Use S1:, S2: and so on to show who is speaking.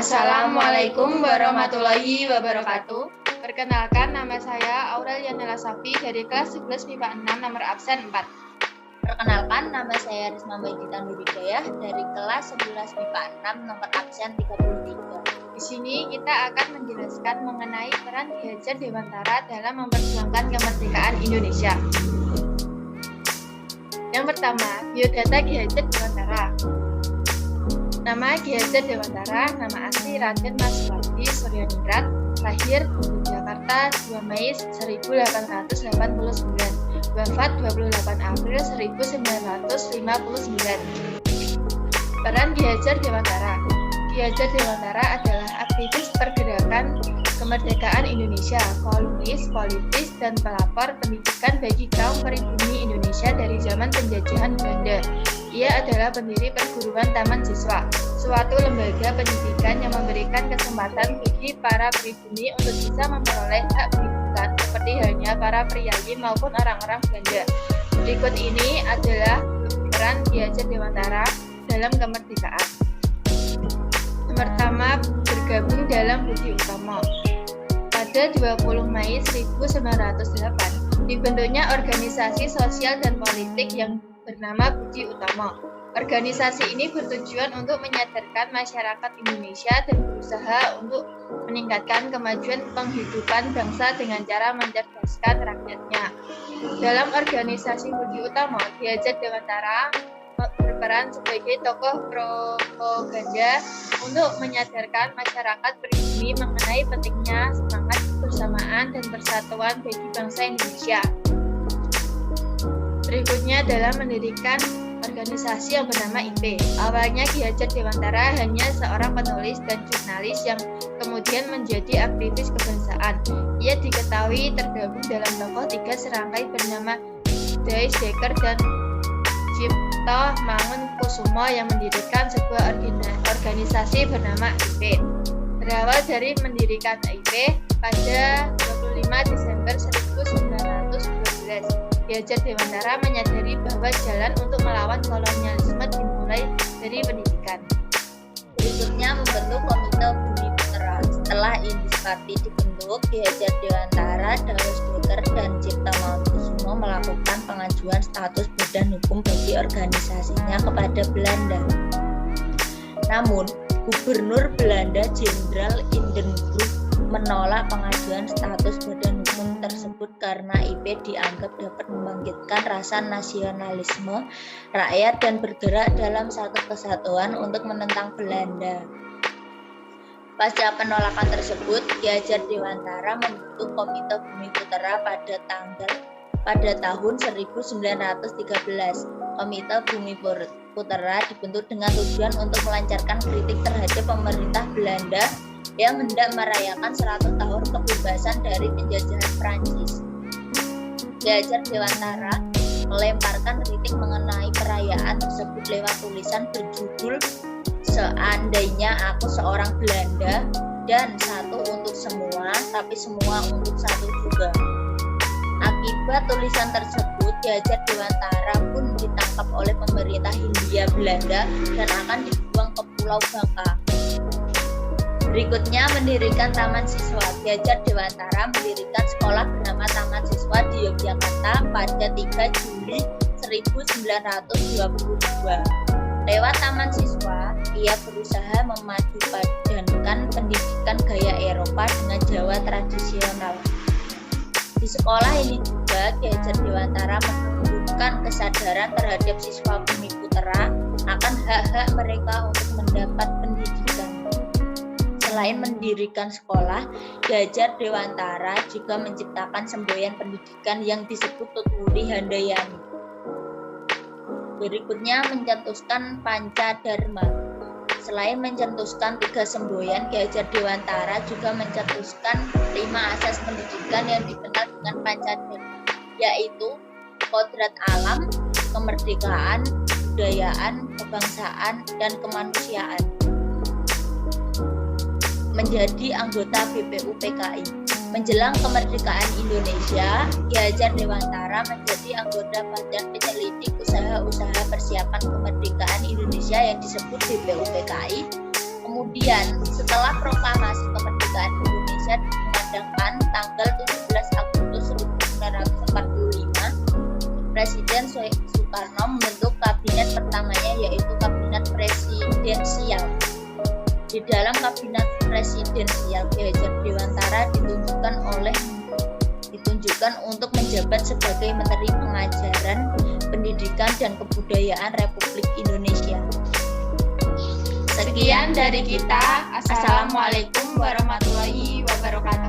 S1: Assalamualaikum warahmatullahi wabarakatuh.
S2: Perkenalkan, nama saya Aurelia Nela Safi dari kelas 11 MIPA 6 nomor absen 4.
S3: Perkenalkan, nama saya Risma Baidita Nurhidayah dari kelas 11 MIPA 6 nomor absen 33.
S2: Di sini kita akan menjelaskan mengenai peran Ki Hajar Dewantara dalam memperjuangkan kemerdekaan Indonesia. Yang pertama, biodata Ki Hajar Dewantara. Nama Ki Hajar Dewantara, nama asli Raden Mas Suwardi Suryaningrat, lahir di Jakarta 2 Mei 1889, wafat 28 April 1959. Peran Ki Hajar Dewantara. Ki Hajar Dewantara adalah aktivis pergerakan kemerdekaan Indonesia, kolumnis, politis, dan pelapor pendidikan bagi kaum pribumi Indonesia dari zaman penjajahan Belanda. Ia adalah pendiri perguruan Taman Siswa, suatu lembaga pendidikan yang memberikan kesempatan bagi para pribumi untuk bisa memperoleh hak pendidikan seperti halnya para priayi maupun orang-orang Belanda. Berikut ini adalah peran Ki Hajar Dewantara dalam kemerdekaan. Yang pertama, bergabung dalam Budi Utomo. Pada 20 Mei 1908, dibentuknya organisasi sosial dan politik yang bernama Budi Utomo. Organisasi ini bertujuan untuk menyadarkan masyarakat Indonesia dan berusaha untuk meningkatkan kemajuan penghidupan bangsa dengan cara mencerdaskan rakyatnya. Dalam organisasi Budi Utomo, Ki Hajar Dewantara berperan sebagai tokoh propaganda untuk menyadarkan masyarakat pribumi mengenai pentingnya semangat kebersamaan dan persatuan bagi bangsa Indonesia. Berikutnya adalah mendirikan organisasi yang bernama IP. Awalnya Ki Hajar Dewantara hanya seorang penulis dan jurnalis yang kemudian menjadi aktivis kebangsaan. Ia diketahui tergabung dalam tokoh 3 serangkai bernama Dai Dekker dan Cipto Mangunkusumo yang mendirikan sebuah organisasi bernama IP. Berawal dari mendirikan IP pada 25 Desember 1912, Ki Hajar Dewantara menyadari bahwa jalan untuk melawan kolonialisme dimulai dari pendidikan.
S3: Berikutnya membentuk Komite Bumi Putera. Setelah Indiskati dibentuk, Ki Hajar Dewantara, Dai Dekker, dan Cipto Mangunkusumo melakukan pengajuan status badan hukum bagi organisasinya kepada Belanda. Namun, Gubernur Belanda Jenderal Hindenburg menolak pengajuan status badan hukum tersebut karena IP dianggap dapat membangkitkan rasa nasionalisme rakyat dan bergerak dalam satu kesatuan untuk menentang Belanda. Pasca penolakan tersebut, Ki Hajar Dewantara membentuk Komite Bumi Putera pada tahun 1913. Komite Bumi Putera dibentuk dengan tujuan untuk melancarkan kritik terhadap pemerintah Belanda yang hendak merayakan 100 tahun kebebasan dari penjajahan Prancis. Ki Hajar Dewantara melemparkan kritik mengenai perayaan tersebut lewat tulisan berjudul "Seandainya Aku Seorang Belanda" dan "Satu untuk Semua, tapi Semua untuk Satu juga". Akibat tulisan tersebut, Ki Hajar Dewantara pun ditangkap oleh pemerintah Hindia Belanda dan akan dibuang ke Pulau Bangka. Berikutnya mendirikan Taman Siswa. Ki Hajar Dewantara mendirikan sekolah bernama Taman Siswa di Yogyakarta pada 3 Juli 1922. Lewat Taman Siswa, ia berusaha memadupadankan pendidikan gaya Eropa dengan Jawa tradisional. Di sekolah ini juga Ki Hajar Dewantara menumbuhkan kesadaran terhadap siswa Bumi Putera akan hak-hak mereka untuk mendapat pendidikan. Selain mendirikan sekolah, Ki Hajar Dewantara juga menciptakan semboyan pendidikan yang disebut Tuturi Handayani. Berikutnya mencetuskan Pancadharma. Selain mencetuskan 3 semboyan, Ki Hajar Dewantara juga mencetuskan 5 asas pendidikan yang dikenal dengan Pancadharma, yaitu kodrat alam, kemerdekaan, kebudayaan, kebangsaan, dan kemanusiaan. Menjadi anggota BPUPKI. Menjelang kemerdekaan Indonesia, Ki Hajar Dewantara menjadi anggota Badan Penyelidik Usaha-usaha Persiapan Kemerdekaan Indonesia yang disebut BPUPKI Kemudian setelah proklamasi kemerdekaan Indonesia dikumandangkan tanggal 17 Agustus 1945, Presiden Soekarno membentuk kabinet pertamanya yaitu Kabinet Presidensial. Di dalam Kabinet Presidensial, Ki Hajar Dewantara ditunjukkan untuk menjabat sebagai Menteri Pengajaran, Pendidikan dan Kebudayaan Republik Indonesia.
S1: Sekian dari kita. Assalamualaikum warahmatullahi wabarakatuh.